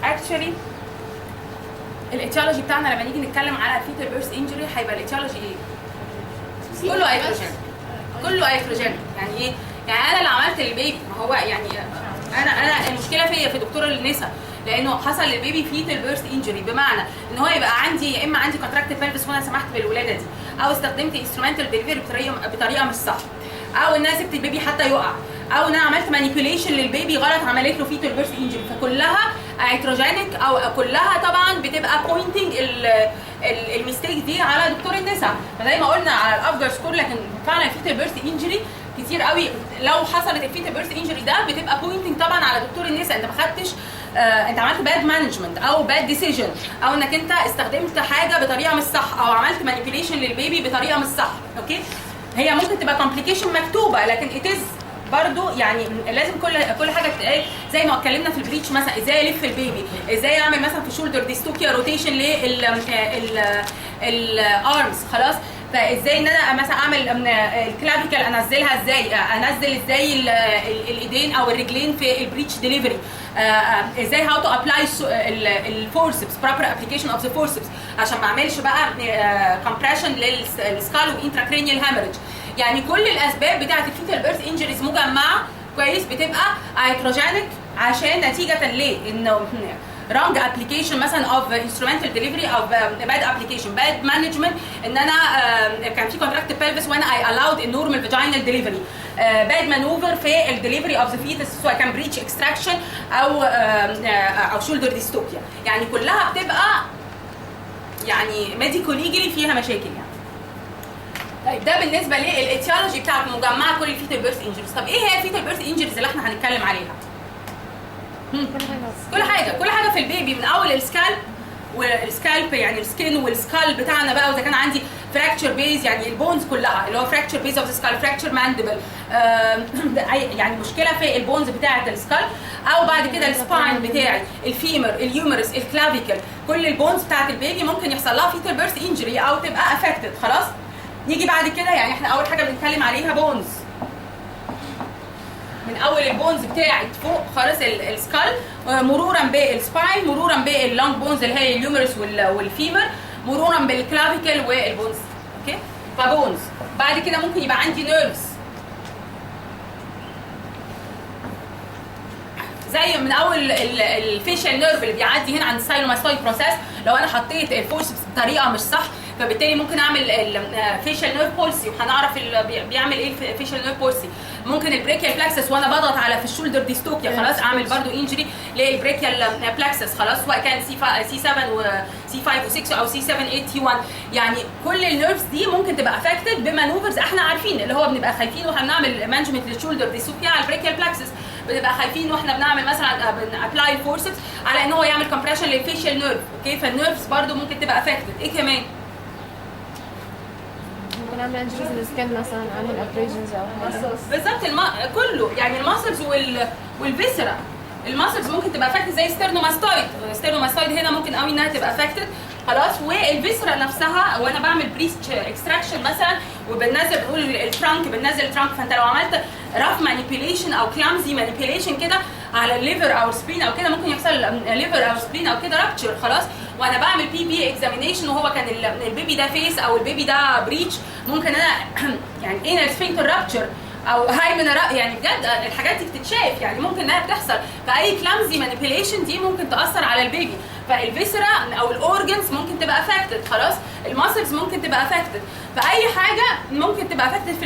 اكشولي الاتيولوجي بتاعنا لما نيجي نتكلم على الفيتال بيرث انجري هيبقى الاتيولوجي ايه؟ كله ايتروجين. كله ايتروجين. يعني ايه؟ يعني انا اللي عملت البيبي، ما هو يعني انا المشكله فيا في دكتور النساء، لانه حصل للبيبي فيتال بيرث انجري، بمعنى ان هو يبقى عندي يا اما عندي كونتراكتيف بلفس وانا سمحت بالولاده دي، او استخدمت انسترومنتال ديليفري بطريقه مش صح، او ان انا سبت البيبي حتى يقع، او ان انا عملت مانيبيوليشن للبيبي غلط عملت له فيتال بيرث انجري، فكلها ايتروجينيك او كلها طبعا بتبقى بوينتنج الميستيك دي على دكتور النساء. فزي ما قلنا على الافجر سكور، لكن فعلا الفيتال بيرث انجري كتير قوي لو حصلت الفيتال بيرث انجري ده بتبقى بوينتنج طبعا على دكتور النساء. انت ما خدتش انت عملت باد مانجمنت او باد ديسيجن، او انك انت استخدمت حاجه بطريقه مش صح، او عملت مانيبيوليشن للبيبي بطريقه مش صح. اوكي، هي ممكن تبقى كومبليكيشن مكتوبه، لكن اتز برضو يعني لازم كل حاجه تتقال. زي ما اتكلمنا في البريتش مثلا، ازاي الف البيبي، ازاي اعمل مثلا في شولدر ديستوكيا روتيشن للارمز، خلاص. فازاي ان انا مثلا اعمل الكلافيكال انزلها ازاي، انزل ازاي الايدين او الرجلين في البريتش ديليفري، ازاي هاو تو ابلاي الفورسبس، بروبر ابليكيشن اوف ذا فورسبس، عشان ما اعملش بقى كومبريشن للسكال وانتراكرينيال هامرج. يعني كل الاسباب بتاعه الفيتال بيرث انجريز مجمعه كويس بتبقى ايتروجينيك، عشان نتيجه ليه؟ انه wrong application مثلا of instrumental delivery او bad application, bad management، ان انا كان في contracted pelvis when I allowed a normal vaginal delivery, bad maneuver في ال delivery of the fetus سواء كان breech extraction او shoulder dystocia. يعني كلها بتبقى يعني medical legally فيها مشاكل يعني. طيب ده بالنسبه للاتيولوجي بتاعت مجمعه كل الفيتال بيرث انجريز. طب ايه هي الفيتال بيرث انجريز اللي احنا هنتكلم عليها؟ كل حاجه في البيبي، من اول السكالب يعني السكين والسكال بتاعنا بقى، واذا كان عندي فراكتشر بيز يعني البونز كلها اللي هو فراكتشر بيز اوف ذا سكال، فراكتشر ماندبل، يعني مشكله في البونز بتاعه السكال، او بعد كده السباين بتاعي، الفيمر، اليومرس، الكلافيكل، كل البونز بتاعه البيبي ممكن يحصل لها فيتال بيرث انجري او تبقى افكتد. خلاص، نيجي بعد كده يعني احنا اول حاجه بنتكلم عليها بونز، من اول البونز بتاعت فوق خالص السكال، مرورا بالسباين، مرورا باللونج بونز اللي هي اليومرس والفيمر، مرورا بالكلافيكل والبونز. اوكي، فبونز. بعد كده ممكن يبقى عندي نيرفز، زي من اول الفيشال نيرف اللي بيعدي هنا عند السايلوماستويد بروسيس، لو انا حطيت الفورس بطريقه مش صح فبالتالي ممكن اعمل الفيشال نيرف بولسي، وهنعرف بيعمل ايه الفيشال نيرف بولسي. ممكن البريكيال بلاكسس وانا بضغط على في الشولدر ديستوكيا، خلاص اعمل برضو انجري للبريكيال بلاكسس، خلاص، سواء كان سي 7 وسي 5 و6 او سي 7 8 تي 1. يعني كل النيرفز دي ممكن تبقى افكتد بمانوفرز احنا عارفين، اللي هو بنبقى خايفين واحنا بنعمل مانجمنت للشولدر ديستوكيا على البريكيال بلاكسس، بنبقى خايفين واحنا بنعمل مثلا ابلاي الفورسبس على ان هو يعمل كومبريشن للفيشال نيرف. اوكي، فالنيرفز برضو ممكن تبقى افكتد. ايه كمان؟ ممكن اعمل انجريز للسكن مثلا، اعمل ابريجنز او حاجه. بالظبط، كله يعني الماسلز والفيسرا. الماسلز ممكن تبقى افكتد زي ستيرنوماستويد هنا ممكن قوي انها تبقى افكتد، خلاص. والفيسرا نفسها وانا بعمل بريست اكستراكشن مثلا وبننزل، بنقول بننزل الترانك، فانت لو عملت راف مانيبيوليشن او كلامزي مانيبيوليشن كده على الليفر او سبين او كده، ممكن يحصل ليفر او سبين او كده رابتشر، خلاص. وانا بعمل بي اكزامينيشن وهو كان البيبي ده فيس او البيبي ده بريتش، ممكن انا يعني انال سفنكتر رابتشر او هايمنرا، يعني بجد الحاجات دي بتتشاف، يعني ممكن انها بتحصل. فاي كلامزي مانيبيوليشن دي ممكن تاثر على البيبي. فالفيسرا او الاورجنز ممكن تبقى افكتد، خلاص. الماسلز ممكن تبقى افكتد، فاي حاجه ممكن تبقى افكتد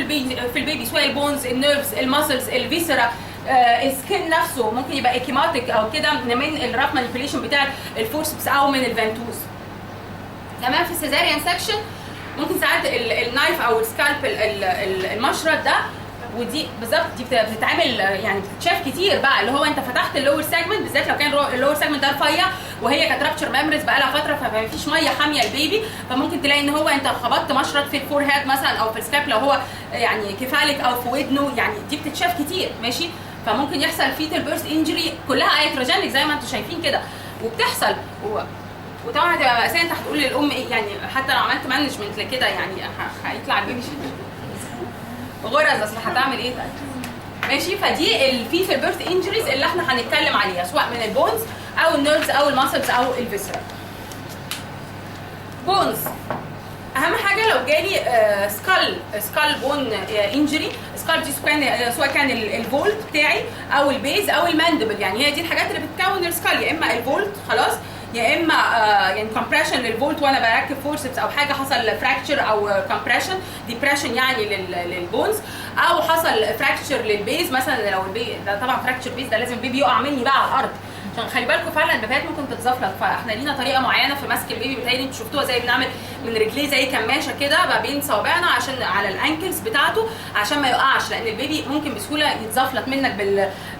في البيبي سواء البونز، النيرفز، الماسلز، الفيسرا، السكين نفسه ممكن يبقى اكيماتيك او كده من الراف مانيبيوليشن بتاع الفورسبس او من الفانتوز. كمان في السيزاريان سكشن ممكن ساعات النايف او السكالب المشرط ده، ودي بالظبط دي بتتعمل يعني بتتشاف كتير بقى، اللي هو انت فتحت اللور سيجمنت، بالذات لو كان اللور سيجمنت ده رفيع وهي كانت رابتشر ميموريز بقى لها فتره، فما فيش ميه حاميه البيبي، فممكن تلاقي ان هو انت خبطت مشرط في الفور هيد مثلا او في السكاب لو هو يعني كفالك او في ودنه، يعني دي بتتشاف كتير، ماشي. فممكن يحصل فيتال بيرث انجري كلها ايتروجينيك زي ما انتم شايفين كده وبتحصل. وطبعا هتبقى مأساة، انت هتقول للام ايه يعني، حتى لو عملت مانجمنت لكده يعني هيطلع البيبي غرز، اصل هتعمل ايه طيب؟ ماشي. فدي الفيتال بيرث انجريز اللي احنا هنتكلم عليها، سواء من البونز او النيرفز او الماسلز او الفيسرا. بونز، اهم حاجه لو جالي سكال بون انجري، سكال دي سواء كان الفولت بتاعي او البيز او الماندبل، يعني هي دي الحاجات اللي بتكون السكال، يا اما الفولت خلاص، يا اما يعني كومبريشن للفولت وانا بركب فورسبس او حاجه حصل فراكتشر او كومبريشن ديبريشن يعني للبونز، او حصل فراكتشر للبيز مثلا. لو ده طبعا فراكتشر بيز ده لازم البيبي يقع مني بقى على الارض، عشان خلي بالكم فعلا البيبيات ممكن تتزفلط، فاحنا لينا طريقه معينه في مسك البيبي، بتهيألي انتوا شفتوها زي بنعمل من رجليه زي كماشه كده ما بين صوابعنا عشان على الانكلز بتاعته عشان ما يقعش، لان البيبي ممكن بسهوله يتزفلط منك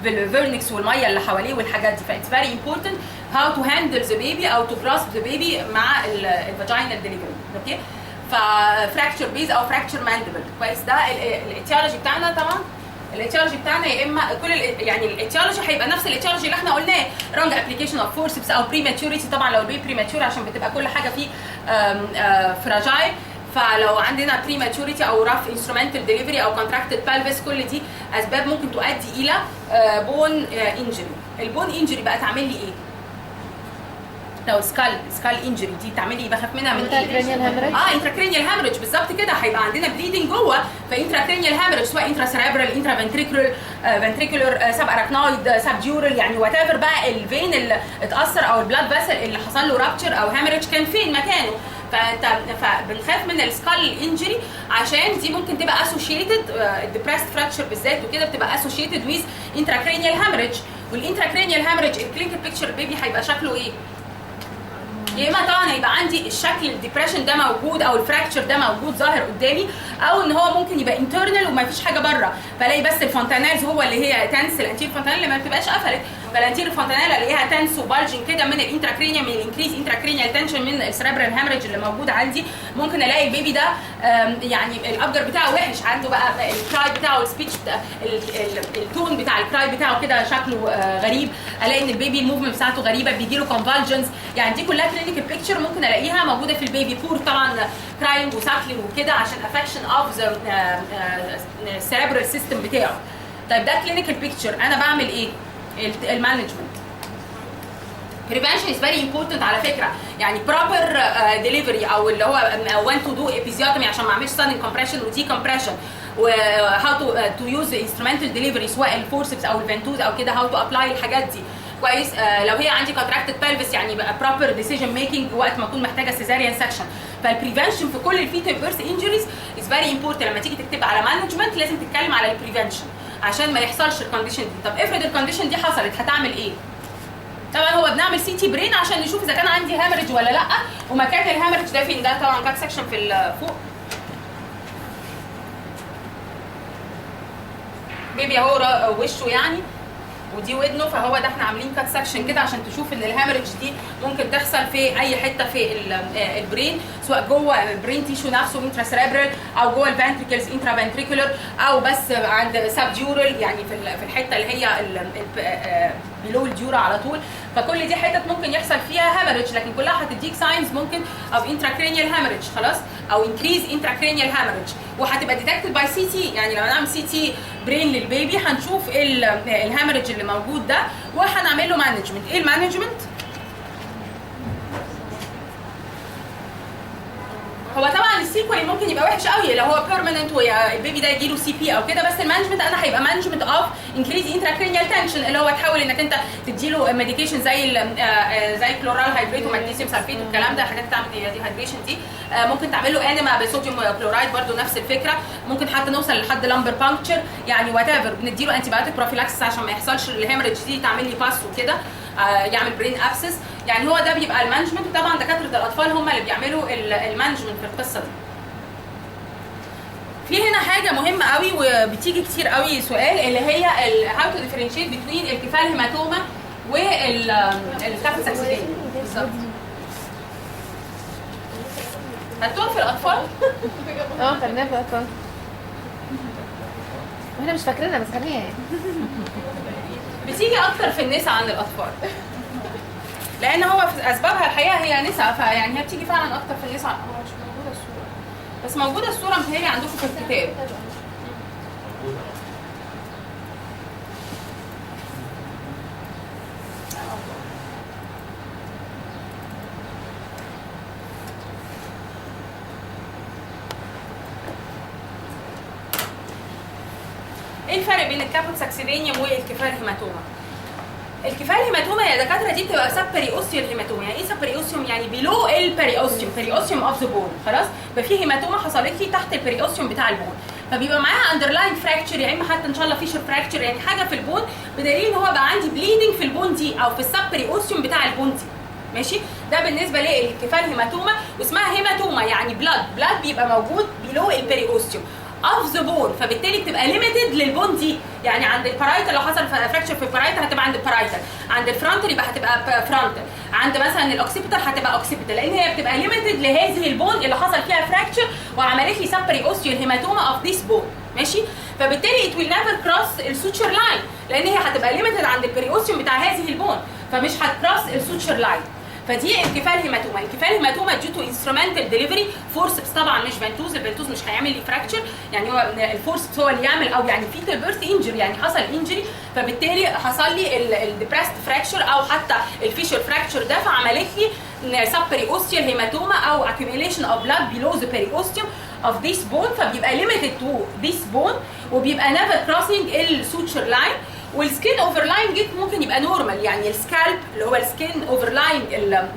بالفيرنكس والميه اللي حواليه والحاجات دي. فايتس فيري امبورتنت هاو تو هاندل ذا بيبي او تو جراسب ذا بيبي مع الفاجينال ديليفري. اوكي، ففراكتشر بيز او فراكتشر ماندبل كويس. ده الاتيولوجي بتاعنا. طبعا الاتيولوجي بتاعنا يا اما كل يعني الاتيولوجي هيبقى نفس الاتيولوجي اللي احنا قلناه، رونج ابلكيشن اوف فورسبس او بريماتوريتي. طبعا لو البيبي بريماتور عشان بتبقى كل حاجه فيه فراجايل، فلو عندنا بريماتوريتي او راف انسترومنتال ديليفري او كونتراكتد بالفيس، كل دي اسباب ممكن تؤدي الى بون انجري. البون انجري بقى تعمل لي ايه؟ لو سكال انجري دي تعمل لي بخاف منها من ايه؟ انتراكرينيال هامرج بالظبط كده. هيبقى عندنا بليدنج جوه، فانتراكرينيال هامرج سواء انترا سيريبرال، انترا فنتريكولر، سب اراكنويد، سب ديورال، يعني وات ايفر بقى الفين اللي اتاثر او البلاد فيسل اللي حصل له رابتشر او هامرج كان فين مكانه. فبنخاف من السكال انجري عشان دي ممكن تبقى اسوشيتد، الديبرست فراكشر بالذات وكده بتبقى اسوشيتد ويز انتراكرينيال هامرج. والانتراكرينيال هامرج الكلينيكال بيكتشر البيبي هيبقى شكله ايه؟ يا اما طبعا هيبقى عندي الشكل الديبريشن ده موجود او الفراكتشر ده موجود ظاهر قدامي، او ان هو ممكن يبقى انترنال وما فيش حاجه بره، فلاقي بس الفونتانيلز هو اللي هي تنس، الانتير فونتانيل اللي ما بتبقاش قفلت، فالانتير فونتانيل الاقيها تنس وبالجنج كده من الانتراكرينيال، من الانكريز انتراكرينيال تنشن من السيريبرال هامرج اللي موجود عندي. ممكن الاقي البيبي ده يعني الابجر بتاعه وحش، عنده بقى الكراي بتاعه، السبيتش التون بتاع الكراي بتاعه كده شكله غريب، الاقي ان البيبي الموفمنت بتاعته غريبه، بيجي له كونفالجنس. يعني دي كلها كلينيكال بيكتشر ممكن الاقيها موجوده في البيبي. بور طبعا كراينج وساكلينج وكده عشان افكشن اوف ذا السيريبرال سيستم بتاعه. طيب ده كلينيكال بيكتشر، انا بعمل ايه؟ المانجمنت. prevention is very important على فكره، يعني proper delivery او اللي هو when to do episiotomy عشان ما اعملش sudden compression و decompression، و how to use the instrumental delivery سواء الفورسبس او الفنتوز او كده، how to apply الحاجات دي كويس. لو هي عندي contracted pelvis يعني بقى proper decision making وقت ما اكون محتاجه cesarean section. فالبريفنشن في كل الفيتال بيرث انجريز is very important. لما تيجي تكتب على مانجمنت لازم تتكلم على البريفنشن عشان ما يحصلش الكونديشن دي. طب افرض الكونديشن دي حصلت هتعمل ايه؟ طبعا هو بنعمل سي تي برين عشان نشوف اذا كان عندي هامرج ولا لا، ومكان الهامرج ده فين. ده طبعا كات سكشن في فوق بيبي اهو وشه يعني، ودي ودنه، فهو ده احنا عاملين كات سكشن كده عشان تشوف ان الهامرج دي ممكن تحصل في اي حته في البرين، سواء جوه البرين تيشو نفسه انترا سيريبرال، او جوه الفنتريكلز انترا فنتريكولر، او بس عند سب ديورال يعني في الحته اللي هي بيلو الديورا على طول. فكل دي حتت ممكن يحصل فيها هامرج، لكن كلها هتديك ساينز ممكن اوف انتراكرينيال هامرج خلاص، او انكريز انتراكرينيال هامرج، وهتبقى ديتكتد باي سي تي. يعني لو نعمل سي تي برين للبيبي هنشوف الهامرج اللي موجود ده وهنعمل له مانجمنت. ايه المانجمنت؟ هو طبعا السيكوال ممكن يبقى وحش قوي لو هو بيرمننت والبيبي ده يجي له سي بي او كده، بس المانجمنت انا هيبقى مانجمنت اوف انكريز انتراكرينيال تنشن، اللي هو تحاول انك انت تديله ميديكيشن زي كلورال هيدريت ومغنيسيوم سلفيت والكلام ده، حاجات تعمل دي هيدريشن دي. ممكن تعمل له انيما بصوديوم كلورايد برده نفس الفكره. ممكن حتى نوصل لحد لامبر بانكتشر يعني وات ايفر، بنديله انتي بايوتيك بروفيلاكسس عشان ما يحصلش الهيمرج دي تعمل لي باس وكده، يعمل برين ابسس. يعني هو ده بيبقى المانجمنت، وطبعا دكاتره الاطفال هم اللي بيعملوا المانجمنت في القصه دي. في هنا حاجه مهمه قوي وبتيجي كتير قوي سؤال، اللي هي هاو تو ديفرنشيت بين الكفال هيماتوما والكافل ساكسيدين. بالظبط. هتقول في الاطفال؟ خلينا في الاطفال، واحنا مش فاكرينها بس خليها يعني. بتيجي اكتر في النساء عن الاطفال، لان هو في اسبابها الحقيقه هي نساء، فيعني هي بتيجي فعلا اكتر في النساء. مش موجوده الصوره، بس موجوده الصوره متهيألي عندكم في الكتاب. الفرق بين الكابوت ساكسيدينيوم والكفال هيماتوما؟ الكفال هيماتوما يا دكاتره دي بتبقى سب بريوستيال هيماتوما. يعني ايه سب بريوستيوم؟ يعني بيلو البريوستيوم، بريوستيوم اوف ذا بون. خلاص، يبقى في هيماتوما حصلت لي تحت البريوستيوم بتاع البون، فبيبقى معاها اندرلاين فراكتشر، يا اما حتى ان شاء الله فيشر فراكتشر، يعني حاجه في البون بدليل ان هو بقى عندي بليدنج في البون دي او في السب بريوستيوم بتاع البون دي. ماشي، ده بالنسبه للكفال هيماتوما، واسمها هيماتوما يعني بلاد بيبقى موجود بيلو البريوستيوم اوف ذا بون، فبالتالي بتبقى ليميتد للبون دي. يعني عند البرايتال لو حصل فراكشر في البرايتال هتبقى عند البرايتال، عند الفرونتال يبقى هتبقى فرونتال، عند مثلا الاوكسيبيتال هتبقى اوكسيبيتال، لان هي بتبقى ليميتد لهذه البون اللي حصل فيها فراكشر وعملت لي سبري اوستيال هيماتوما اوف ذيس بون. ماشي، فبالتالي ات ويل نيفر كروس السوتشر لاين، لان هي هتبقى ليميتد عند البريوستيوم بتاع هذه البون، فمش هتكروس السوتشر لاين. فدي الكفال هيماتوما. الكفال هيماتوما ديو تو انسترومنتال ديليفري، فورسبس طبعا مش فانتوز، الفانتوز مش هيعمل لي فراكشر، يعني هو الفورسبس هو اللي يعمل، او يعني فيتال بيرث انجري، يعني حصل انجري فبالتالي حصل لي الديبرست فراكشر او حتى الفيشر فراكشر ده، فعملت لي سب بريوستيال هيماتوما او accumulation of blood below the periosteum of this bone، فبيبقى limited to this bone وبيبقى never crossing السوتشر لاين. والسكين اوفرلاين جيت ممكن يبقى نورمال، يعني السكالب اللي هو السكين اوفرلاين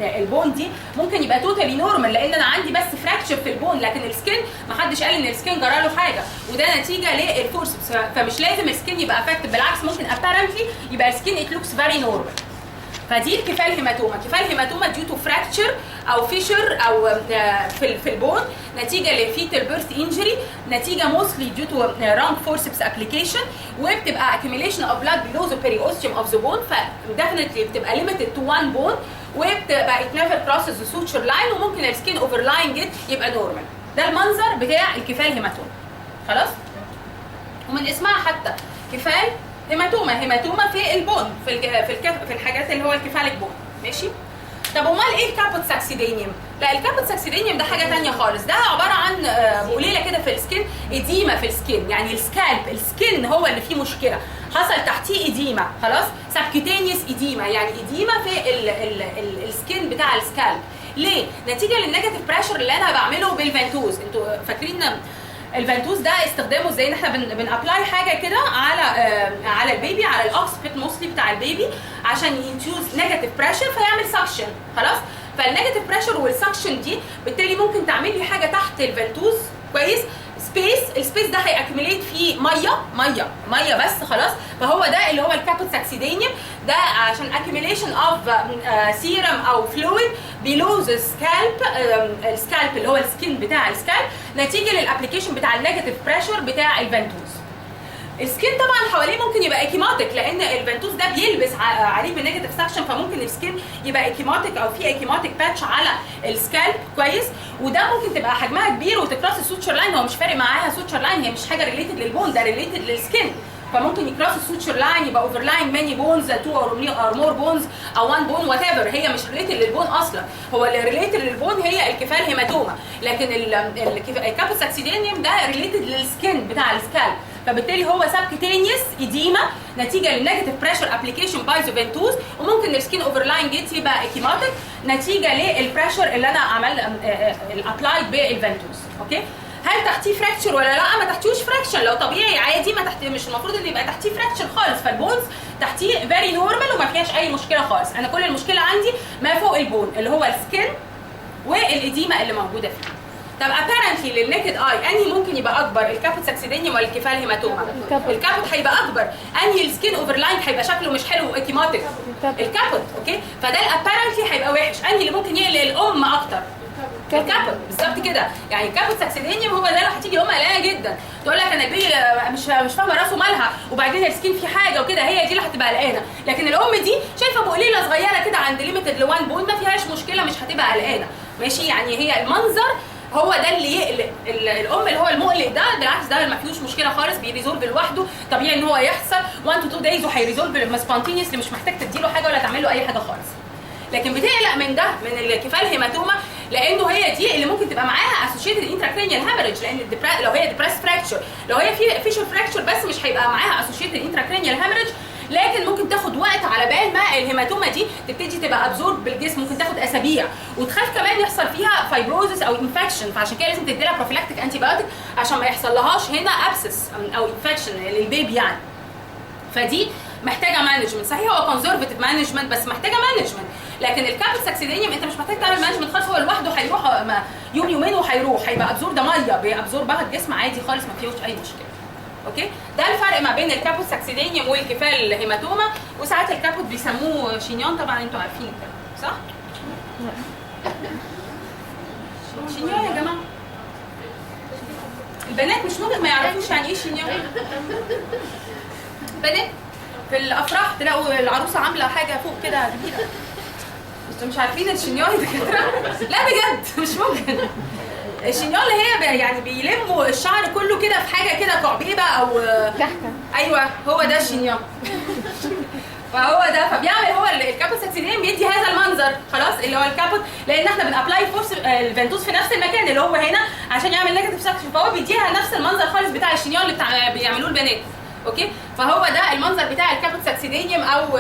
البون دي ممكن يبقى توتالي نورمال، لان انا عندي بس فراكشر في البون، لكن السكين ما حدش قال ان السكين جرى له حاجه، وده نتيجه للفورسبس، فمش لازم السكين يبقى افكت، بالعكس ممكن ابارنتلي يبقى السكين ات لوكس فيري نورمال. فدي الكفال هيماتوما. كفال هيماتوما ديو تو فراكتشر او فيشر او في البون نتيجه لفيتال بيرث انجري، نتيجه موستلي ديو تو رونج فورسبس ابلكيشن، وبتبقى accumulation of blood below the periosteum of the bone، فديفنتلي بتبقى limited to one bone، وبتبقى it never crosses the suture line، وممكن السكين اوفرلاين يبقى نورمال. ده المنظر بتاع الكفال هيماتوما. خلاص، ومن اسمها حتى كفال هيماتوما، هيماتوما في البون، في الحاجات اللي هو الكفاليك بون. ماشي، طب امال ايه الكابوت ساكسيدينيوم؟ لا، الكابوت ساكسيدينيوم ده حاجه ثانيه خالص، ده عباره عن بقوليله كده في السكين، اديمه في السكين، يعني السكين هو اللي فيه مشكله، حصل تحتيه اديمه. خلاص، سبكيتينيوس اديمه، يعني اديمه في السكين بتاع السكالب. ليه؟ نتيجه للنيجاتيف بريشر اللي انا بعمله بالفانتوز. انتوا فاكرين الفانتوز ده استخدامه ازاي؟ ان احنا بنابلاي حاجه كده على البيبي، على الاوكسبت موستلي بتاع البيبي، عشان ينتيوز نيجاتيف بريشر فيعمل سكشن. خلاص، فالنيجاتيف بريشر والسكشن دي بالتالي ممكن تعمل لي حاجه تحت الفانتوز، كويس، السبيس ده هيأكمليت فيه ميه بس. خلاص، فهو ده اللي هو الكابوت ساكسيدينيوم، ده عشان accumulation of serum او fluid below the scalp، السكالب اللي هو السكين بتاع السكالب، نتيجه للابلكيشن بتاع النيجاتيف بريشر بتاع الفانتوز. السكين طبعا حواليه ممكن يبقى ايكيماتيك، لان الفانتوز ده بيلبس عليه بالنيجاتيف سكشن، فممكن السكين يبقى ايكيماتيك او في ايكيماتيك باتش على السكالب، كويس، وده ممكن تبقى حجمها كبير وتكراس السوتشر لاين. هو مش فارق معاها سوتشر لاين، هي مش حاجه ريليتد للبون، ده ريليتد للسكين، فممكن يكراس السوتشر لاين، يبقى اوفرلاين ماني بونز، 2 اور مور بونز او 1 بون وات ايفر، هي مش ريليتد للبون اصلا. هو اللي ريليتد للبون هي الكفال هيماتوما، لكن الكابوت ساكسيدينيوم ده ريليتد للسكين بتاع السكالب، فبالتالي هو سبكيتينيوس اديما نتيجه للنيجاتيف بريشر ابلكيشن باي ذا فانتوز، وممكن السكين اوفرلاين جيت يبقى ايكيماتيك نتيجه للبريشر اللي انا عمل الابلايد بالفانتوز. اوكي، هل تحتيه فراكشر ولا لا؟ ما تحتيهوش فراكشر، لو طبيعي عادي ما تحتيه، مش المفروض ان يبقى تحتيه فراكشر خالص، فالبونز تحتيه فيري نورمال وما فيهاش اي مشكله خالص. انا كل المشكله عندي ما فوق البون اللي هو السكين والاديمه اللي موجوده فيه. طب ابارنتلي للنيكد اي انهي ممكن يبقى اكبر، الكابوت ساكسيدينيوم ولا الكفال هيماتوما؟ الكابوت هيبقى اكبر. انهي السكين اوفرلاين هيبقى شكله مش حلو وايكيماتيك؟ الكابوت. اوكي، فده الابارنتلي هيبقى وحش. انهي اللي ممكن يقلق الام اكتر؟ الكابوت، بالظبط كده. يعني الكابوت ساكسيدينيوم هو ده اللي هتيجي ام قلقانه جدا، تقول لك انا البيبي مش فاهمه راسه مالها، وبعدين السكين فيه حاجه وكده، هي دي اللي هتبقى قلقانه. لكن الام دي شايفه بقليله صغيره كده عند ليميتد ل1 بون ما فيهاش مشكله، مش هتبقى قلقانه. ماشي، يعني هي المنظر هو ده اللي يقلق الام، اللي هو المقلق ده. بالعكس ده ما فيهوش مشكله خالص، بيريزولف لوحده، طبيعي ان هو يحصل 1 to 2 days وهيريزولف سبونتينيوسلي، مش محتاج تديله حاجه ولا تعمل له اي حاجه خالص. لكن بتقلق من ده، من الكفال هيماتوما، لانه هي دي اللي ممكن تبقى معاها اسوشيتد انتراكرينيال هامرج، لان لو هي ديبريس فراكشر، لو هي في فيشر فراكشر بس مش هيبقى معاها اسوشيتد انتراكرينيال هامرج، لكن ممكن تاخد وقت على بال ما الهيماتوما دي تبتدي تبقى ابزورب بالجسم، ممكن تاخد اسابيع، وتخاف كمان يحصل فيها فايبروزس او انفكشن، فعشان كده لازم تدي لها بروفيلاكتيك انتي بايوتيك عشان ما يحصل لهاش هنا ابسس او انفكشن للبيبي يعني. فدي محتاجه مانجمنت، صحيح هو كونزرفتيف مانجمنت بس محتاجه مانجمنت، لكن الكابت ساكسيدينيوم انت مش محتاج تعمل مانجمنت خالص، هو لوحده هيروح يوم يومين وهيروح، هيبقى ابزور ده ميه بيابزوربها الجسم عادي خالص ما فيهوش اي مشكله. اوكي، ده الفرق ما بين الكابوت ساكسيدينيوم والكفال هيماتوما، وساعات الكابوت بيسموه شينيون، طبعا انتوا عارفين كده صح؟ شينيون يا جماعه، البنات مش ممكن ما يعرفوش يعني ايه شينيون. بنات في الافراح تلاقوا العروسه عامله حاجه فوق كده كبيره، انتوا مش عارفين الشينيون يا دكاتره؟ لا بجد مش ممكن. الشينيون اللي هي يعني بيلموا الشعر كله كده في حاجه كده كعبيبه او كحكه. ايوه هو ده الشينيون. فهو ده، فبيعمل هو الكابوت ساكسيدينيوم بيدي هذا المنظر خلاص اللي هو الكابوت، لان احنا بنابلاي فورس الفنتوس في نفس المكان اللي هو هنا عشان يعمل نيجاتيف ساكشن، فهو بيديها نفس المنظر خالص بتاع الشينيون اللي بيعملوه البنات. اوكي، فهو ده المنظر بتاع الكابوت ساكسيدينيوم او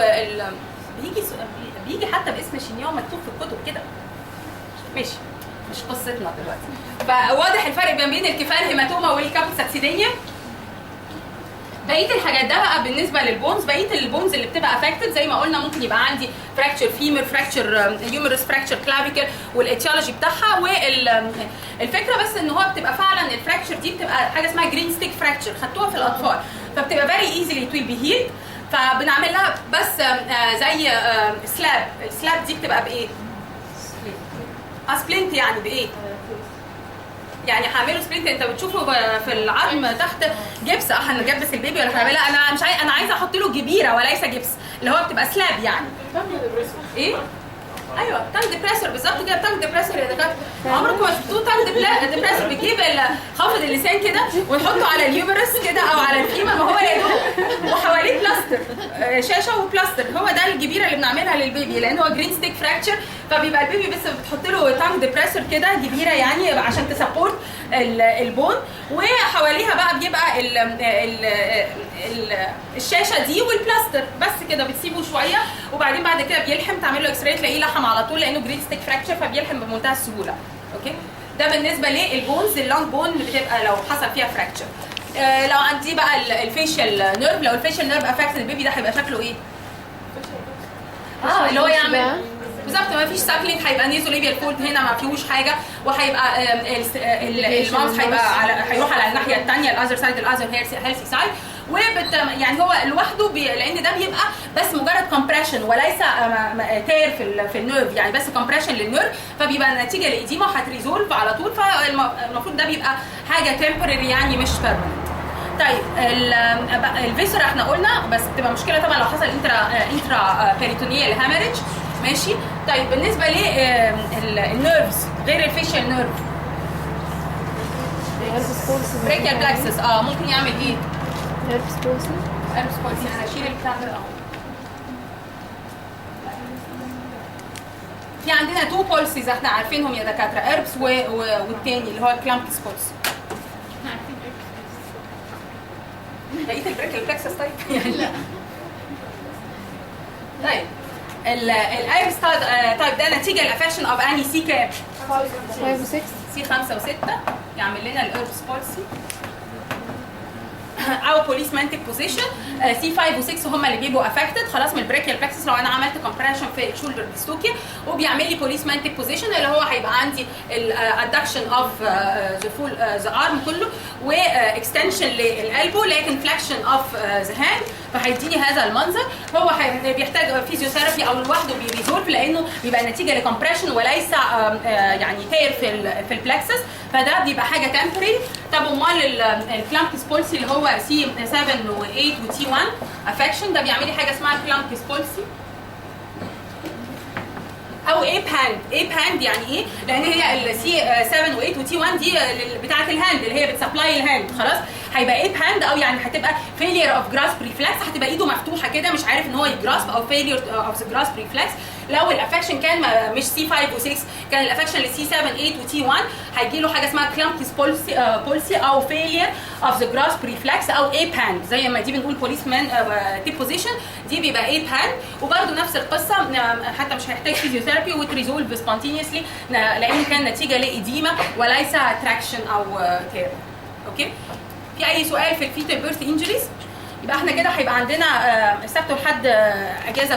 بيجي حتى باسم شينيون مكتوب في الكتب كده. ماشي مش قصتنا دلوقتي. فواضح الفرق ما بين الكفال هيماتوما والكابوت ساكسيدينيوم. بقيه الحاجات ده بقى بالنسبه للبونز، بقيه البونز اللي بتبقى افكتد زي ما قلنا ممكن يبقى عندي فراكتشر فيمر، فراكتشر يومرس، فراكتشر كلافيكل، والاتيولوجي بتاعها. والفكره بس ان هو بتبقى فعلا الفراكتشر دي بتبقى حاجه اسمها جرين ستيك فراكتشر، خدتوها في الاطفال، فبتبقى فيري ايزلي تو بي هيلد، فبنعمل لها بس زي سلاب. السلاب دي بتبقى بايه؟ سبلنت، يعني بايه؟ يعني هعمله سبلنت، انت بتشوفه في العظم تحت جبس، هنجبس البيبي ولا هنعملها؟ انا مش انا عايزه احط له جبيره وليس جبس، اللي هو بتبقى سلاب يعني. ايه؟ ايوه تانج ديبريسور بالظبط كده، تانج ديبريسور يا دكاتره. عمركم ما شفتوه تانج ديبريسور؟ بتجيب خافض اللسان كده ونحطه على اليومرس كده او على الفيمر، ما هو يا دوب وحواليه بلاستر، شاشه وبلاستر، هو ده الجبيره اللي بنعملها للبيبي لان هو جرين ستيك فراكتشر، فبيبقى البيبي بس بتحط له تانج ديبريسور كده جبيره يعني عشان تسبورت البون، وحواليها بقى بيبقى الشاشه دي والبلاستر بس كده، بتسيبه شويه وبعدين بعد كده بيلحم، تعمل له اكس راي تلاقيه لحم على طول لانه جرين ستيك فراكتشر، فبيلحم بمنتهى السهوله. اوكي، ده بالنسبه للبونز. اللونج بون اللي بتبقى لو حصل فيها فراكتشر. لو عندي بقى الفيشل نيرف، لو الفيشل نيرف افكت البيبي ده هيبقى شكله ايه؟ اللي هو يعمل بالظبط ما فيش ساكلينج، هيبقى نيزو ليبيال فولد هنا ما فيهوش حاجه، وهيبقى الماوس هيبقى هيروح على الناحيه الثانيه الاذر سايد، الاذر هيلثي سايد، يعني هو لوحده لان ده بيبقى بس مجرد كومبريشن وليس تير في النيرف، يعني بس كومبريشن للنيرف، فبيبقى نتيجه لإديمة وهتريزولف على طول، فالمفروض ده بيبقى حاجه تمبرري يعني مش بيرمننت. طيب الفيسرا احنا قلنا بس بتبقى مشكله طبعا لو حصل انترا بيريتونيال هامرج. ماشي، طيب بالنسبه للنيرفز غير الفيشيال نيرف، بريكيال بلاكسس ممكن يعمل ايه؟ هيربس بولسي. هيربس بولسي، انا هشيل البتاع ده اهو. في عندنا تو بولسيز احنا عارفينهم يا دكاتره، هيربس والتاني اللي هو الكلامبس بولسي. لقيت البريكيال بلاكسس طيب؟ لا. طيب الايرس تايب ده نتيجه الافكشن اوف اني سي كام؟ 5 و 6. سي 5 و6 يعمل لنا الايربس بولسي او بوليسمانتيك بوزيشن. سي 5 و6 هم اللي بيبقوا افكتد خلاص من البريكيال بلاكسس لو انا عملت كومبريشن في الشولدر ديستوكيا، وبيعمل لي بوليسمانتيك بوزيشن اللي هو هيبقى عندي الادكشن اوف ذا فول ذا ارم كله، واكستنشن للالبو لكن فلكشن اوف ذا هاند، فهيديني هذا المنظر. هو بيحتاج فيزيوثيرابي او لوحده بيريزولف لانه بيبقى نتيجه لكمبريشن وليس يعني تير في البلاكسس، فده بيبقى حاجه تمبري. طب امال الكلامبس بولسي اللي هو سي 7 و8 وتي 1 افكشن، ده بيعمل لي حاجه اسمها كلامبس بولسي او ايب هاند. ايب هاند يعني ايه؟ لان هي السي 7 و8 وتي 1 دي بتاعه الهاند اللي هي بتسبلاي الهاند خلاص، هيبقى ايب هاند او يعني هتبقى فيلير اوف جراسب ريفلكس، هتبقى ايده مفتوحه كده مش عارف ان هو يجراسب، او فيلير اوف ذا جراسب ريفلكس. لو الافكشن كان مش سي 5 و6 كان الافكشن لسي 7 8 وتي 1 هيجي له حاجه اسمها كلامبس بولسي او فيلير اوف ذا جراسب ريفلكس او ايب هاند، زي ما دي بنقول بوليس مان تيب بوزيشن، دي بيبقى ايب هاند. وبرده نفس القصه حتى مش هيحتاج فيزيوثيرابي وتريزولف سبونتينيوسلي لانه كان نتيجه لاديمه وليس تراكشن او تير. اوكي؟ في اي سؤال في الفيتال بيرث انجريز؟ يبقى احنا كده هيبقى عندنا السبت والحد اجازه